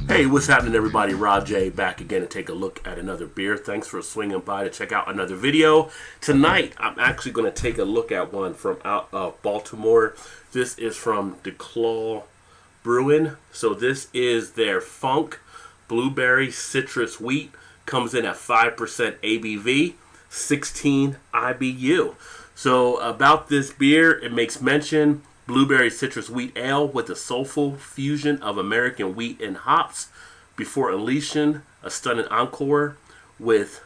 Hey, what's happening, everybody? Rod J back again to take a look at another beer. Thanks for swinging by to check out another video. Tonight, I'm actually going to take a look at one from out of Baltimore. This is from DuClaw Brewing. So this is their Funk Blueberry Citrus Wheat. Comes in at 5% ABV, 16 IBU. So about this beer, it makes mention blueberry citrus wheat ale with a soulful fusion of American wheat and hops before unleashing a stunning encore with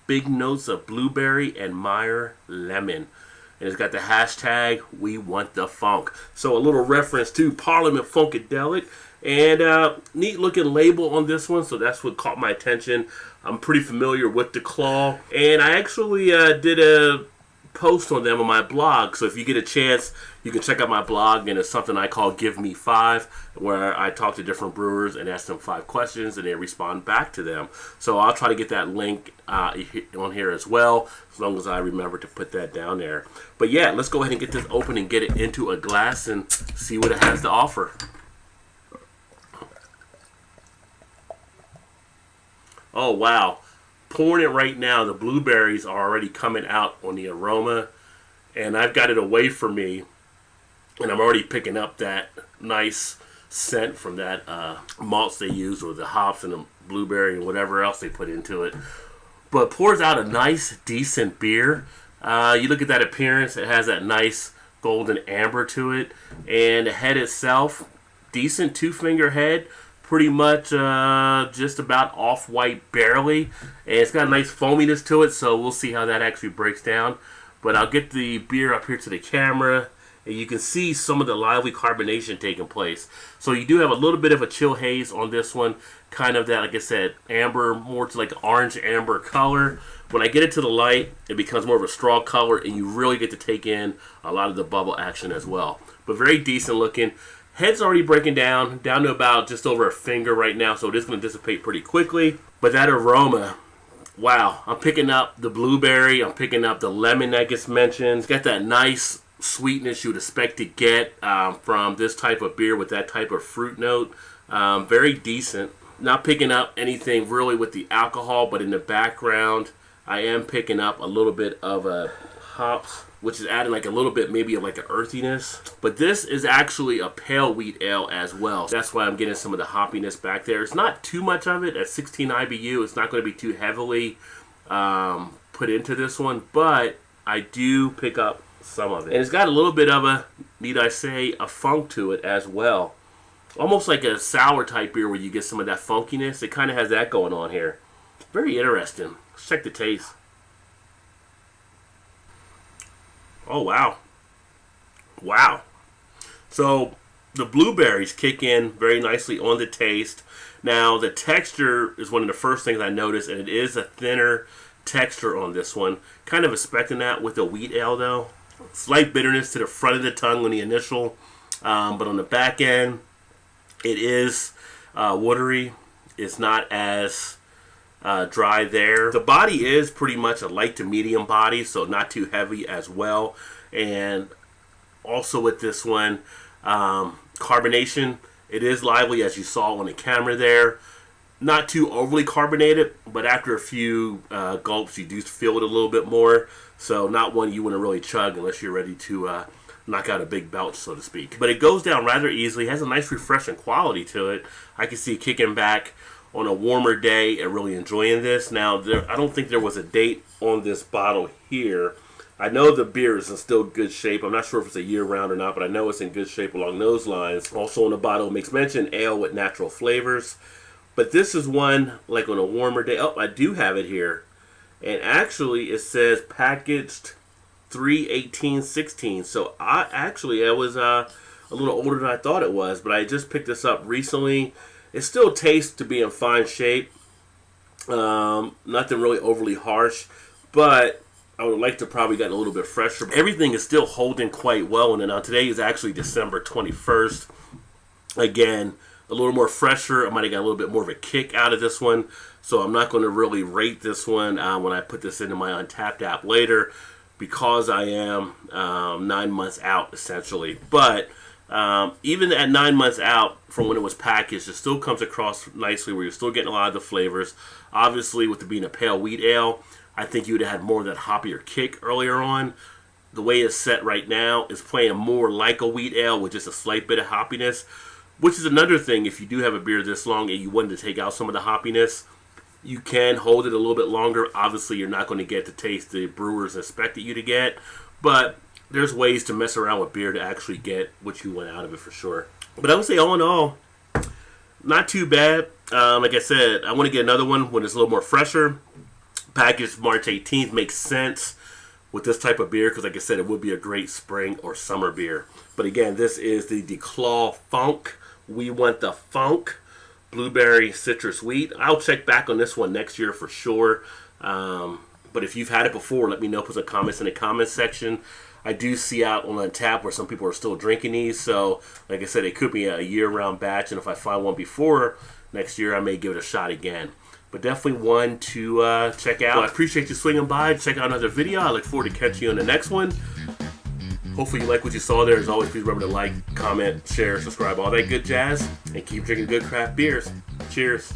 big notes of blueberry and Meyer lemon. And it's got the hashtag "We Want the Funk." So a little reference to Parliament Funkadelic. And neat looking label on this one, so that's what caught my attention. I'm pretty familiar with DuClaw, and I actually did a post on them on my blog. So if you get a chance, you can check out my blog, and it's something I call Give Me 5, where I talk to different brewers and ask them 5 questions, and they respond back to them. So I'll try to get that link on here as well, as long as I remember to put that down there. But yeah, let's go ahead and get this open and get it into a glass and see what it has to offer. Oh wow, pouring it right now. The blueberries are already coming out on the aroma, and I've got it away from me, and I'm already picking up that nice scent from that malts they use, or the hops and the blueberry and whatever else they put into it. But pours out a nice, decent beer. You look at that appearance, it has that nice golden amber to it, and the head itself, decent 2-finger head. Pretty much just about off-white barely, and it's got a nice foaminess to it, so we'll see how that actually breaks down. But I'll get the beer up here to the camera, and you can see some of the lively carbonation taking place. So you do have a little bit of a chill haze on this one, kind of that, like I said, amber, more to like orange amber color. When I get it to the light, it becomes more of a straw color, and you really get to take in a lot of the bubble action as well. But very decent looking. Head's already breaking down to about just over a finger right now, so it is going to dissipate pretty quickly. But that aroma, wow. I'm picking up the blueberry, I'm picking up the lemon that gets mentioned. It's got that nice sweetness you would expect to get from this type of beer with that type of fruit note. Very decent. Not picking up anything really with the alcohol, but in the background, I am picking up a little bit of a hops, which is adding like a little bit maybe of like an earthiness. But this is actually a pale wheat ale as well. That's why I'm getting some of the hoppiness back there. It's not too much of it at 16 IBU. It's not going to be too heavily put into this one, but I do pick up some of it. And it's got a little bit of a, need I say, a funk to it as well. Almost like a sour type beer where you get some of that funkiness. It kind of has that going on here. Very interesting. Let's check the taste. Oh, wow. Wow. So the blueberries kick in very nicely on the taste. Now, the texture is one of the first things I noticed, and it is a thinner texture on this one. Kind of expecting that with a wheat ale, though. Slight bitterness to the front of the tongue on the initial, but on the back end, it is watery. It's not as dry there. The body is pretty much a light to medium body, so not too heavy as well. And also with this one, carbonation, it is lively as you saw on the camera there. Not too overly carbonated, but after a few gulps, you do feel it a little bit more. So not one you want to really chug unless you're ready to knock out a big belch, so to speak. But it goes down rather easily. It has a nice refreshing quality to it. I can see it kicking back on a warmer day and really enjoying this. Now, I don't think there was a date on this bottle here. I know the beer is in still good shape. I'm not sure if it's a year-round or not, but I know it's in good shape along those lines. Also on the bottle, it makes mention ale with natural flavors. But this is one, like on a warmer day. Oh, I do have it here. And actually, it says packaged 3/18/16. So I was a little older than I thought it was, but I just picked this up recently. It still tastes to be in fine shape. Nothing really overly harsh, but I would like to probably get a little bit fresher. Everything is still holding quite well. And now today is actually December 21st. Again, a little more fresher. I might have got a little bit more of a kick out of this one. So I'm not going to really rate this one when I put this into my Untapped app later. because I am 9 months out, essentially. But even at 9 months out from when it was packaged, it still comes across nicely where you're still getting a lot of the flavors. Obviously, with it being a pale wheat ale, I think you would have had more of that hoppier kick earlier on. The way it's set right now is playing more like a wheat ale with just a slight bit of hoppiness, which is another thing. If you do have a beer this long and you wanted to take out some of the hoppiness, you can hold it a little bit longer. Obviously, you're not going to get the taste the brewers expected you to get, but there's ways to mess around with beer to actually get what you want out of it for sure. But I would say all in all, not too bad. Like I said, I want to get another one when it's a little more fresher. Packaged March 18th makes sense with this type of beer because, like I said, it would be a great spring or summer beer. But again, this is the DuClaw Funk. We want the funk. Blueberry citrus wheat. I'll check back on this one next year for sure. But if you've had it before, let me know. Put some comments in the comments section. I do see out on tap where some people are still drinking these. So, like I said, it could be a year-round batch. And if I find one before next year, I may give it a shot again. But definitely one to check out. Well, I appreciate you swinging by. Check out another video. I look forward to catching you on the next one. Hopefully you like what you saw there. As always, please remember to like, comment, share, subscribe, all that good jazz. And keep drinking good craft beers. Cheers.